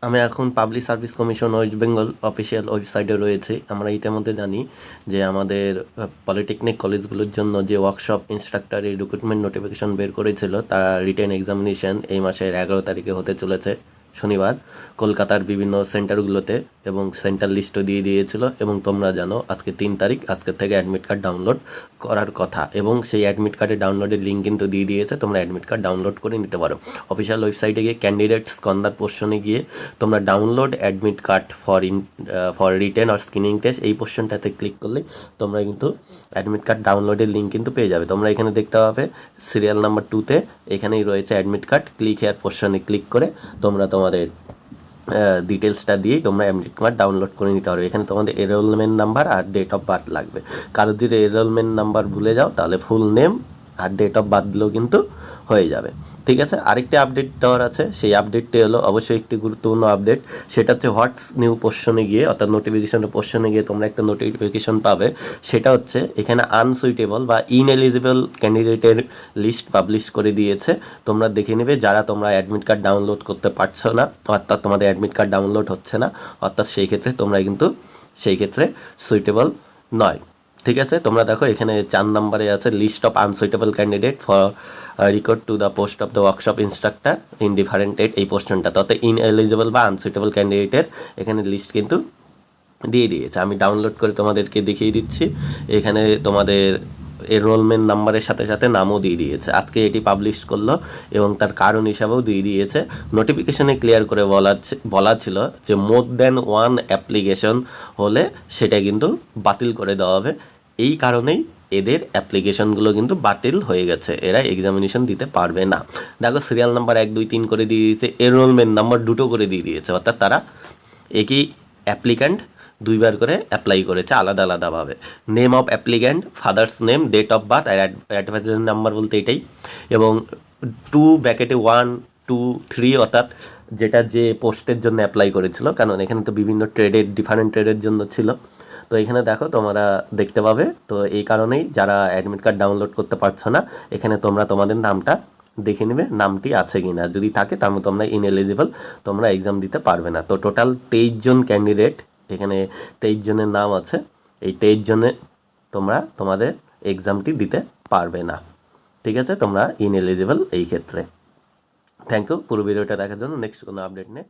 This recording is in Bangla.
আমি এখন public service commission West Bengal official ওয়েবসাইটে রয়েছি। আমরা ইতিমধ্যে জানি যে আমাদের পলিটেকনিক কলেজগুলোর জন্য যে ওয়ার্কশপ ইনস্ট্রাক্টরের রিক্রুটমেন্ট নোটিফিকেশন বের করেছিল তার রিটেন এক্সামিনেশন এই মাসের 11 তারিখে হতে চলেছে শনিবার কলকাতার বিভিন্ন সেন্টারগুলোতে, এবং সেন্টার লিস্টও দিয়ে দিয়েছিল। এবং তোমরা জানো আজকে 3 তারিখ, আজকের থেকে অ্যাডমিট কার্ড ডাউনলোড করার কথা, এবং সেই অ্যাডমিট কার্ডের ডাউনলোডের লিঙ্ক কিন্তু দিয়ে দিয়েছে। তোমরা অ্যাডমিট কার্ড ডাউনলোড করে নিতে পারো। অফিসিয়াল ওয়েবসাইটে গিয়ে ক্যান্ডিডেটস কর্নার পোর্শনে গিয়ে তোমরা download admit card for written আর স্ক্রিনিং টেস্ট এই পোর্শনটাতে ক্লিক করলে তোমরা কিন্তু অ্যাডমিট কার্ড ডাউনলোডের লিঙ্ক কিন্তু পেয়ে যাবে। তোমরা এখানে দেখতে পাবে সিরিয়াল নাম্বার 2-তে এখানেই রয়েছে অ্যাডমিট কার্ড। ক্লিক হেয়ার পোর্শনে ক্লিক করে তোমরা তোমাদের ডিটেলসটা দিয়েই তোমরা অ্যাডমিট কার্ড ডাউনলোড করে নিতে পারবে। এখানে তোমাদের এনরোলমেন্ট নাম্বার আর ডেট অফ বার্থ লাগবে। কারো যদি এনরোলমেন্ট নাম্বার ভুলে যাও তাহলে ফুল নেম আর ডেট অফ বার্থ দিলেও কিন্তু হয়ে যাবে। ঠিক আছে, আরেকটি আপডেট দেওয়ার আছে। সেই আপডেটটি হলো অবশ্যই একটি গুরুত্বপূর্ণ আপডেট। সেটা হচ্ছে হোয়াটস নিউ পোর্শনে গিয়ে, অর্থাৎ নোটিফিকেশনের পোর্শনে গিয়ে তোমরা একটা নোটিফিকেশন পাবে। সেটা হচ্ছে এখানে আনসুইটেবল বা ইনএলিজিবল ক্যান্ডিডেটের লিস্ট পাবলিশ করে দিয়েছে। তোমরা দেখে নেবে যারা তোমরা অ্যাডমিট কার্ড ডাউনলোড করতে পারছো না, অর্থাৎ তোমাদের অ্যাডমিট কার্ড ডাউনলোড হচ্ছে না, অর্থাৎ সেই ক্ষেত্রে তোমরা কিন্তু সেই ক্ষেত্রে সুইটেবল নয়। ঠিক আছে, তোমরা দেখো এখানে 4 নম্বরে আছে list of unsuitable candidate for recruit to the post of the workshop instructor in different এড। এই পোস্টনটা অর্থাৎ ইনএলিজিবল বা আনসুইটেবল ক্যান্ডিডেটের এখানে লিস্ট কিন্তু দিয়ে দিয়েছে। আমি ডাউনলোড করে তোমাদেরকে দেখিয়ে দিচ্ছি। এখানে তোমাদের এনরোলমেন্ট নাম্বারের সাথে সাথে নামও দিয়ে দিয়েছে। আজকে এটি পাবলিশ করলো এবং তার কারণ হিসাবেও দিয়ে দিয়েছে। নোটিফিকেশনে ক্লিয়ার করে বলা ছিল যে মোর দ্যান 1 অ্যাপ্লিকেশন হলে সেটা কিন্তু বাতিল করে দেওয়া হবে। এই কারণেই এদের অ্যাপ্লিকেশনগুলো কিন্তু বাতিল হয়ে গেছে, এরা এক্সামিনেশন দিতে পারবে না। দেখো সিরিয়াল নাম্বার 1, 2, 3 করে দিয়ে দিয়েছে, এনরোলমেন্ট নাম্বার 2 করে দিয়ে দিয়েছে, অর্থাৎ তারা একই অ্যাপ্লিক্যান্ট 2বার করে অ্যাপ্লাই করেছে আলাদা আলাদাভাবে। Name of applicant, father's name, date of birth আর অ্যাডভাইজার নাম্বার বলতে এটাই, এবং 2(1, 2, 3 অর্থাৎ যেটা যে পোস্টের জন্য অ্যাপ্লাই করেছিল, কারণ এখানে তো বিভিন্ন ট্রেডের ডিফারেন্ট ট্রেডের জন্য ছিল। তো এখানে দেখো তোমরা দেখতে পাবে। তো এই কারণেই যারা অ্যাডমিট কার্ড ডাউনলোড করতে পারছো না, এখানে তোমরা তোমাদের নামটা দেখে নেবে নামটি আছে কি না। যদি থাকে তাহলে তোমরা ইনএলিজিবল, তোমরা এক্সাম দিতে পারবে না। তো টোটাল 23 জন ক্যান্ডিডেট, এখানে 23 জনের নাম আছে। এই 23 জনে তোমরা তোমাদের এক্সামটি দিতে পারবে না। ঠিক আছে, তোমরা ইনএলিজিবল এই ক্ষেত্রে। থ্যাংক ইউ পুরো ভিডিওটা দেখার জন্য। নেক্সট কোনো আপডেট নিয়ে